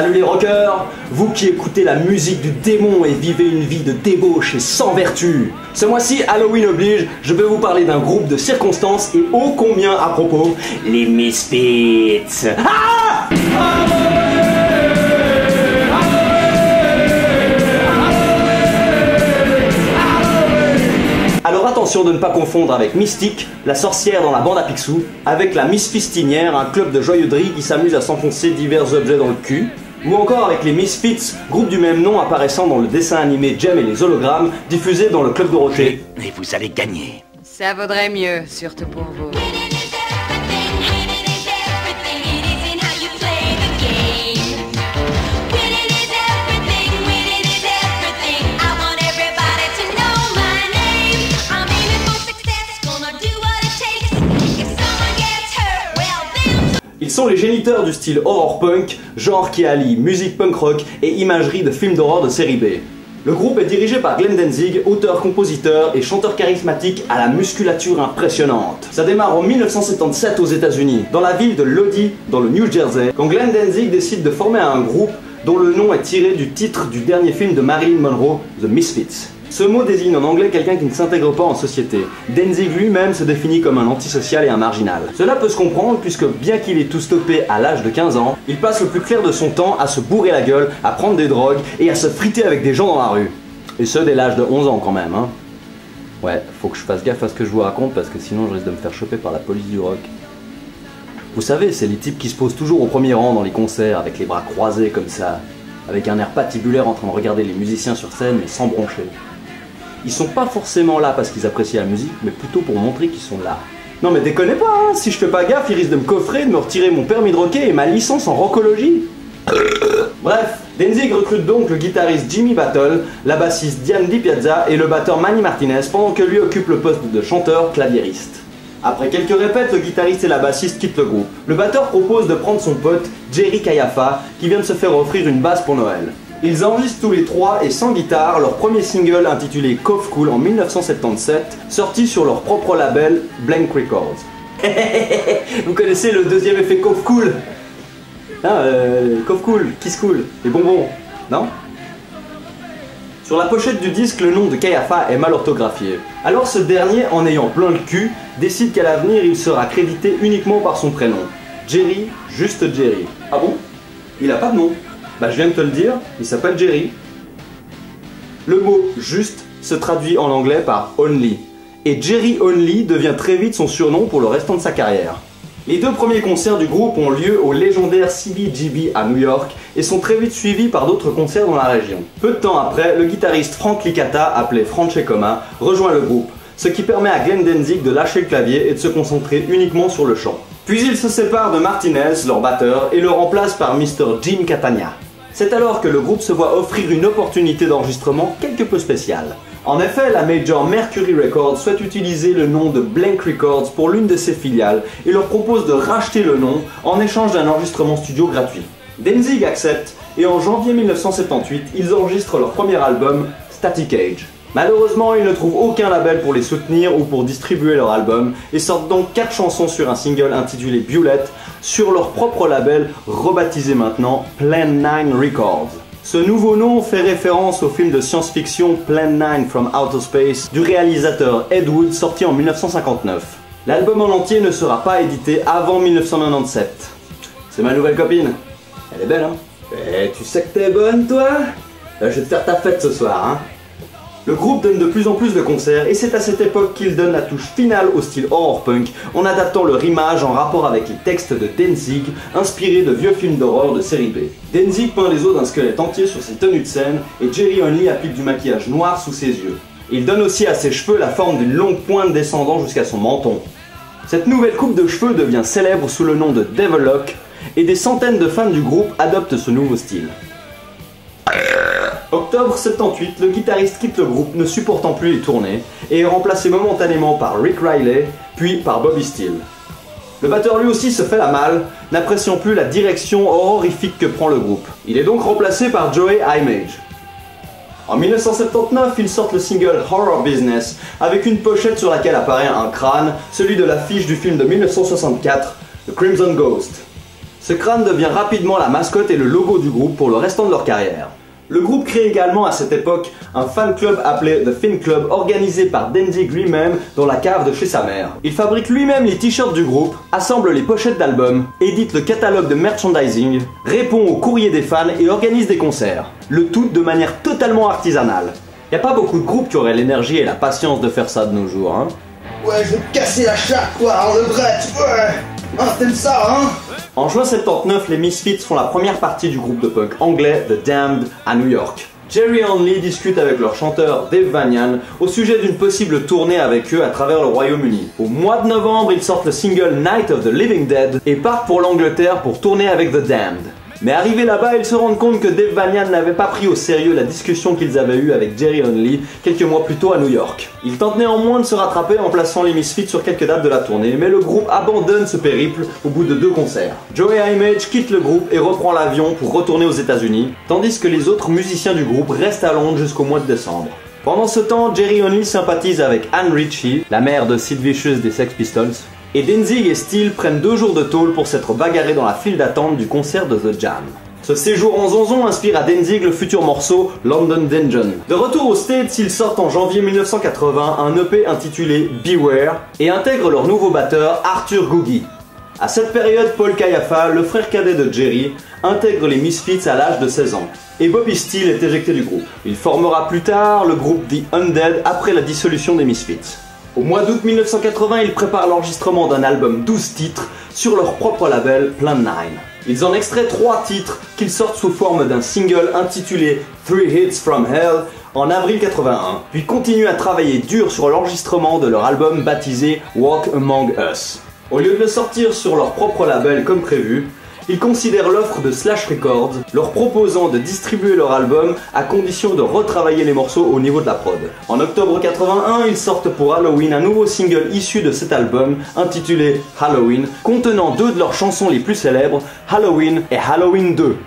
Salut les rockers, vous qui écoutez la musique du démon et vivez une vie de débauche et sans vertu. Ce mois-ci, Halloween oblige, je vais vous parler d'un groupe de circonstances et ô combien à propos, les Misfits. Ah! Alors attention de ne pas confondre avec Mystique, la sorcière dans la bande à Picsou, avec la Misfistinière, un club de joyeuderie qui s'amuse à s'enfoncer divers objets dans le cul, ou encore avec les Misfits, groupe du même nom apparaissant dans le dessin animé Jem et les hologrammes, diffusé dans le Club Dorothée. Et vous allez gagner. Ça vaudrait mieux, surtout pour vous. Ils sont les géniteurs du style horror punk, genre qui allie musique punk rock et imagerie de films d'horreur de série B. Le groupe est dirigé par Glenn Danzig, auteur-compositeur et chanteur charismatique à la musculature impressionnante. Ça démarre en 1977 aux États-Unis, dans la ville de Lodi, dans le New Jersey, quand Glenn Danzig décide de former un groupe dont le nom est tiré du titre du dernier film de Marilyn Monroe, The Misfits. Ce mot désigne en anglais quelqu'un qui ne s'intègre pas en société. Danzig lui-même se définit comme un antisocial et un marginal. Cela peut se comprendre puisque bien qu'il ait tout stoppé à l'âge de 15 ans, il passe le plus clair de son temps à se bourrer la gueule, à prendre des drogues et à se friter avec des gens dans la rue. Et ce dès l'âge de 11 ans quand même, hein. Ouais, faut que je fasse gaffe à ce que je vous raconte parce que sinon je risque de me faire choper par la police du rock. Vous savez, c'est les types qui se posent toujours au premier rang dans les concerts avec les bras croisés comme ça, avec un air patibulaire en train de regarder les musiciens sur scène mais sans broncher. Ils sont pas forcément là parce qu'ils apprécient la musique, mais plutôt pour montrer qu'ils sont là. Non mais déconnez pas, hein, si je fais pas gaffe, ils risquent de me coffrer, de me retirer mon permis de rocker et ma licence en rockologie. Bref, Danzig recrute donc le guitariste Jimmy Battle, la bassiste Diane DiPiazza et le batteur Manny Martinez pendant que lui occupe le poste de chanteur claviériste. Après quelques répètes, le guitariste et la bassiste quittent le groupe. Le batteur propose de prendre son pote, Jerry Cayafa, qui vient de se faire offrir une basse pour Noël. Ils enregistrent tous les trois et sans guitare leur premier single intitulé Cough Cool en 1977, sorti sur leur propre label Blank Records. Vous connaissez le deuxième effet Cough Cool? Cough Cool, Kiss Cool, les bonbons, non? Sur la pochette du disque, le nom de Cayafa est mal orthographié. Alors ce dernier, en ayant plein le cul, décide qu'à l'avenir il sera crédité uniquement par son prénom. Jerry, juste Jerry. Ah bon? Il a pas de nom. Bah je viens de te le dire, il s'appelle Jerry. Le mot « juste » se traduit en anglais par « only ». Et Jerry Only devient très vite son surnom pour le restant de sa carrière. Les deux premiers concerts du groupe ont lieu au légendaire CBGB à New York et sont très vite suivis par d'autres concerts dans la région. Peu de temps après, le guitariste Frank Licata, appelé Francescoma, rejoint le groupe, ce qui permet à Glenn Danzig de lâcher le clavier et de se concentrer uniquement sur le chant. Puis il se sépare de Martinez, leur batteur, et le remplace par Mr. Jim Catania. C'est alors que le groupe se voit offrir une opportunité d'enregistrement quelque peu spéciale. En effet, la major Mercury Records souhaite utiliser le nom de Blank Records pour l'une de ses filiales et leur propose de racheter le nom en échange d'un enregistrement studio gratuit. Danzig accepte et en janvier 1978, ils enregistrent leur premier album, Static Age. Malheureusement, ils ne trouvent aucun label pour les soutenir ou pour distribuer leur album et sortent donc 4 chansons sur un single intitulé Bullet sur leur propre label rebaptisé maintenant Plan 9 Records. Ce nouveau nom fait référence au film de science-fiction Plan 9 from Outer Space du réalisateur Ed Wood sorti en 1959. L'album en entier ne sera pas édité avant 1997. C'est ma nouvelle copine. Elle est belle, hein? Eh, tu sais que t'es bonne, toi? Je vais te faire ta fête ce soir, hein? Le groupe donne de plus en plus de concerts et c'est à cette époque qu'il donne la touche finale au style horror punk en adaptant leur image en rapport avec les textes de Danzig inspirés de vieux films d'horreur de série B. Danzig peint les os d'un squelette entier sur ses tenues de scène et Jerry Only applique du maquillage noir sous ses yeux. Il donne aussi à ses cheveux la forme d'une longue pointe descendant jusqu'à son menton. Cette nouvelle coupe de cheveux devient célèbre sous le nom de Devil Lock et des centaines de fans du groupe adoptent ce nouveau style. Octobre 78, le guitariste quitte le groupe ne supportant plus les tournées et est remplacé momentanément par Rick Riley, puis par Bobby Steele. Le batteur lui aussi se fait la malle, n'appréciant plus la direction horrifique que prend le groupe. Il est donc remplacé par Joey Image. En 1979, ils sortent le single Horror Business avec une pochette sur laquelle apparaît un crâne, celui de l'affiche du film de 1964, The Crimson Ghost. Ce crâne devient rapidement la mascotte et le logo du groupe pour le restant de leur carrière. Le groupe crée également à cette époque un fan club appelé The Fin Club, organisé par Danzig lui-même dans la cave de chez sa mère. Il fabrique lui-même les t-shirts du groupe, assemble les pochettes d'albums, édite le catalogue de merchandising, répond aux courriers des fans et organise des concerts. Le tout de manière totalement artisanale. Y a pas beaucoup de groupes qui auraient l'énergie et la patience de faire ça de nos jours, hein. Ouais, je vais te casser la chatte, quoi, en levrette, ouais. Hein, t'aimes ça, hein? En juin 79, les Misfits font la première partie du groupe de punk anglais The Damned à New York. Jerry Only discute avec leur chanteur Dave Vanian au sujet d'une possible tournée avec eux à travers le Royaume-Uni. Au mois de novembre, ils sortent le single Night of the Living Dead et partent pour l'Angleterre pour tourner avec The Damned. Mais arrivés là-bas, ils se rendent compte que Dave Vanian n'avait pas pris au sérieux la discussion qu'ils avaient eue avec Jerry Only quelques mois plus tôt à New York. Ils tentent néanmoins de se rattraper en plaçant les Misfits sur quelques dates de la tournée, mais le groupe abandonne ce périple au bout de 2 concerts. Joey Image quitte le groupe et reprend l'avion pour retourner aux États-Unis, tandis que les autres musiciens du groupe restent à Londres jusqu'au mois de décembre. Pendant ce temps, Jerry Only sympathise avec Anne Ritchie, la mère de Sid Vicious des Sex Pistols, et Danzig et Steele prennent 2 jours de tôle pour s'être bagarrés dans la file d'attente du concert de The Jam. Ce séjour en zonzon inspire à Danzig le futur morceau London Dungeon. De retour aux States, ils sortent en janvier 1980 un EP intitulé Beware et intègrent leur nouveau batteur Arthur Googie. À cette période, Paul Caiafa, le frère cadet de Jerry, intègre les Misfits à l'âge de 16 ans. Et Bobby Steele est éjecté du groupe. Il formera plus tard le groupe The Undead après la dissolution des Misfits. Au mois d'août 1980, ils préparent l'enregistrement d'un album 12 titres sur leur propre label Plan 9. Ils en extraient 3 titres qu'ils sortent sous forme d'un single intitulé 3 Hits from Hell en avril 81, puis continuent à travailler dur sur l'enregistrement de leur album baptisé Walk Among Us. Au lieu de le sortir sur leur propre label comme prévu, ils considèrent l'offre de Slash Records, leur proposant de distribuer leur album à condition de retravailler les morceaux au niveau de la prod. En octobre 81, ils sortent pour Halloween un nouveau single issu de cet album, intitulé Halloween, contenant 2 de leurs chansons les plus célèbres, Halloween et Halloween 2.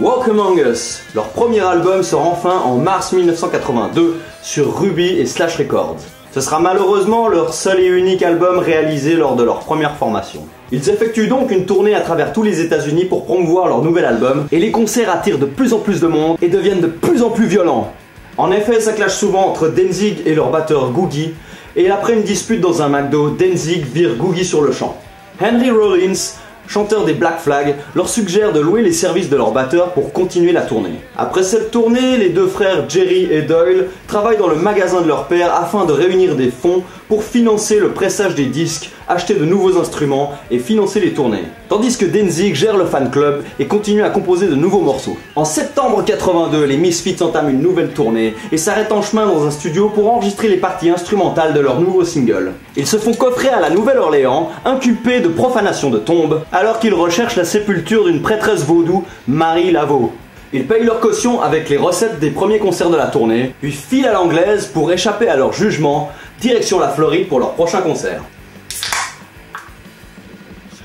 Walk Among Us, leur premier album sort enfin en mars 1982 sur Ruby et Slash Records. Ce sera malheureusement leur seul et unique album réalisé lors de leur première formation. Ils effectuent donc une tournée à travers tous les États-Unis pour promouvoir leur nouvel album, et les concerts attirent de plus en plus de monde et deviennent de plus en plus violents. En effet, ça clash souvent entre Danzig et leur batteur Googie, et après une dispute dans un McDo, Danzig vire Googie sur le champ. Henry Rollins, chanteur des Black Flag, leur suggère de louer les services de leur batteur pour continuer la tournée. Après cette tournée, les 2 frères Jerry et Doyle travaillent dans le magasin de leur père afin de réunir des fonds pour financer le pressage des disques, acheter de nouveaux instruments et financer les tournées. Tandis que Danzig gère le fan club et continue à composer de nouveaux morceaux. En septembre 82, les Misfits entament une nouvelle tournée et s'arrêtent en chemin dans un studio pour enregistrer les parties instrumentales de leur nouveau single. Ils se font coffrer à la Nouvelle-Orléans, inculpés de profanation de tombes, alors qu'ils recherchent la sépulture d'une prêtresse vaudou, Marie Laveau. Ils payent leur caution avec les recettes des premiers concerts de la tournée, puis filent à l'anglaise pour échapper à leur jugement, direction la Floride pour leur prochain concert.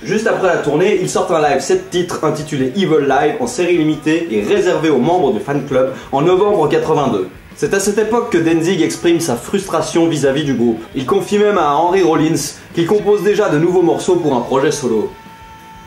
Juste après la tournée, ils sortent un live 7 titres intitulé Evil Live en série limitée et réservé aux membres du fan club en novembre 82. C'est à cette époque que Danzig exprime sa frustration vis-à-vis du groupe. Il confie même à Henry Rollins qu'il compose déjà de nouveaux morceaux pour un projet solo.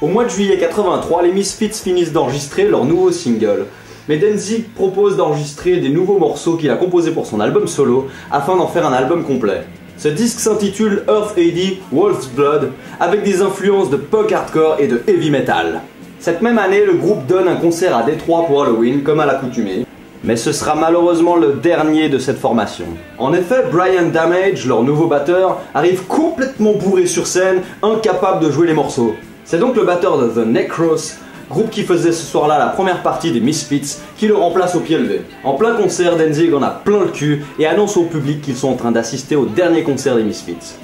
Au mois de juillet 83, les Misfits finissent d'enregistrer leur nouveau single, mais Danzig propose d'enregistrer des nouveaux morceaux qu'il a composés pour son album solo afin d'en faire un album complet. Ce disque s'intitule Earth AD Wolf's Blood avec des influences de punk hardcore et de heavy metal. Cette même année, le groupe donne un concert à Détroit pour Halloween comme à l'accoutumée, mais ce sera malheureusement le dernier de cette formation. En effet, Brian Damage, leur nouveau batteur, arrive complètement bourré sur scène, incapable de jouer les morceaux. C'est donc le batteur de The Necros, groupe qui faisait ce soir-là la première partie des Misfits, qui le remplace au pied levé. En plein concert, Danzig en a plein le cul et annonce au public qu'ils sont en train d'assister au dernier concert des Misfits.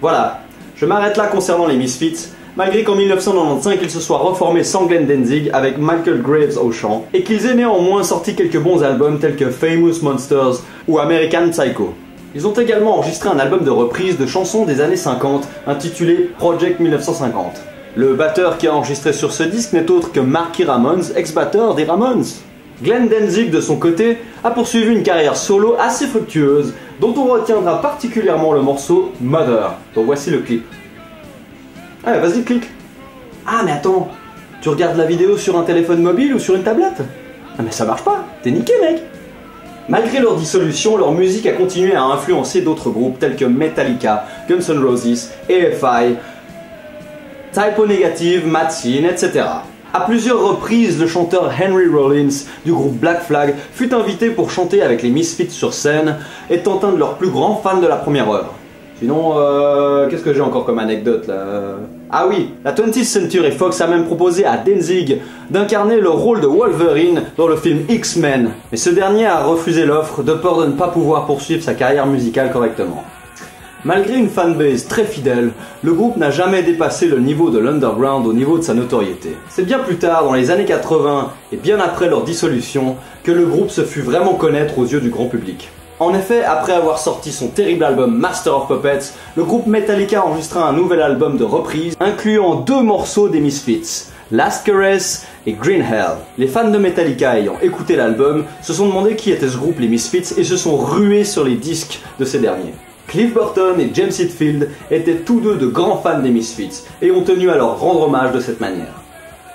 Voilà, je m'arrête là concernant les Misfits, malgré qu'en 1995 ils se soient reformés sans Glenn Danzig avec Michael Graves au chant, et qu'ils aient néanmoins sorti quelques bons albums tels que Famous Monsters ou American Psycho. Ils ont également enregistré un album de reprise de chansons des années 50 intitulé Project 1950. Le batteur qui a enregistré sur ce disque n'est autre que Marky Ramones, ex-batteur des Ramones. Glenn Danzig, de son côté, a poursuivi une carrière solo assez fructueuse, dont on retiendra particulièrement le morceau Mother, dont voici le clip. Ouais, vas-y, clique. Ah, mais attends, tu regardes la vidéo sur un téléphone mobile ou sur une tablette? Ah, mais ça marche pas, t'es niqué, mec. Malgré leur dissolution, leur musique a continué à influencer d'autres groupes tels que Metallica, Guns N' Roses, AFI, Type O Negative, Matseen, etc. À plusieurs reprises, le chanteur Henry Rollins du groupe Black Flag fut invité pour chanter avec les Misfits sur scène, étant un de leurs plus grands fans de la première œuvre. Sinon, qu'est-ce que j'ai encore comme anecdote là? Ah oui, la 20th Century Fox a même proposé à Danzig d'incarner le rôle de Wolverine dans le film X-Men. Mais ce dernier a refusé l'offre de peur de ne pas pouvoir poursuivre sa carrière musicale correctement. Malgré une fanbase très fidèle, le groupe n'a jamais dépassé le niveau de l'underground au niveau de sa notoriété. C'est bien plus tard, dans les années 80 et bien après leur dissolution, que le groupe se fut vraiment connaître aux yeux du grand public. En effet, après avoir sorti son terrible album Master of Puppets, le groupe Metallica enregistra un nouvel album de reprise, incluant 2 morceaux des Misfits, Last Caress et Green Hell. Les fans de Metallica ayant écouté l'album se sont demandé qui était ce groupe, les Misfits, et se sont rués sur les disques de ces derniers. Cliff Burton et James Hetfield étaient tous deux de grands fans des Misfits et ont tenu à leur rendre hommage de cette manière.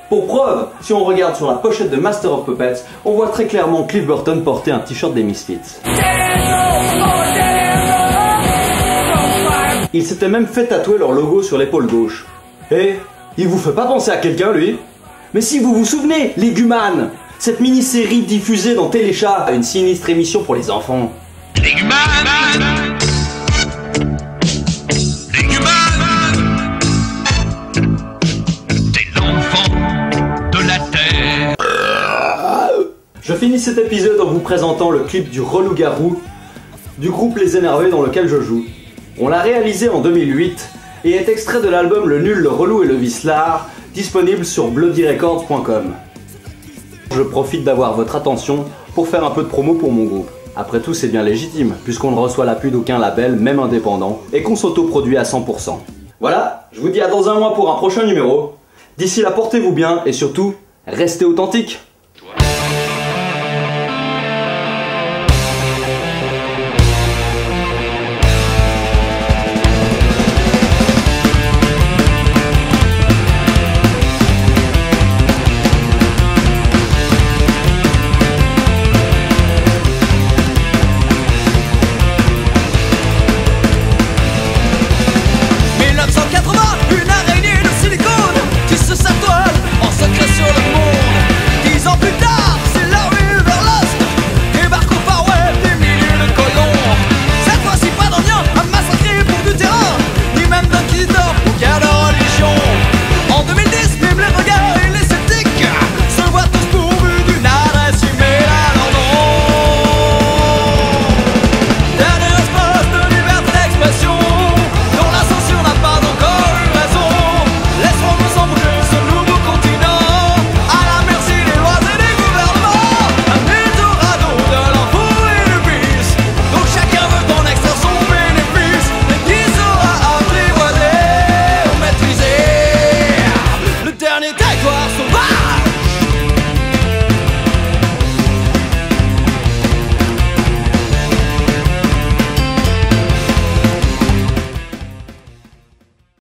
Pour preuve, si on regarde sur la pochette de Master of Puppets, on voit très clairement Cliff Burton porter un t-shirt des Misfits. Il s'était même fait tatouer leur logo sur l'épaule gauche. Et il vous fait pas penser à quelqu'un, lui? Mais si vous vous souvenez, les Guman, cette mini-série diffusée dans Téléchat, une sinistre émission pour les enfants. Les Guman, t'es l'enfant de la terre. Je finis cet épisode en vous présentant le clip du Relou-Garou du groupe Les Énervés dans lequel je joue. On l'a réalisé en 2008 et est extrait de l'album Le Nul, le Relou et le Vicelard, disponible sur bloodyrecords.com. Je profite d'avoir votre attention pour faire un peu de promo pour mon groupe. Après tout, c'est bien légitime, puisqu'on ne reçoit l'appui d'aucun label, même indépendant, et qu'on s'autoproduit à 100%. Voilà, je vous dis à dans un mois pour un prochain numéro. D'ici là, portez-vous bien et surtout, restez authentiques.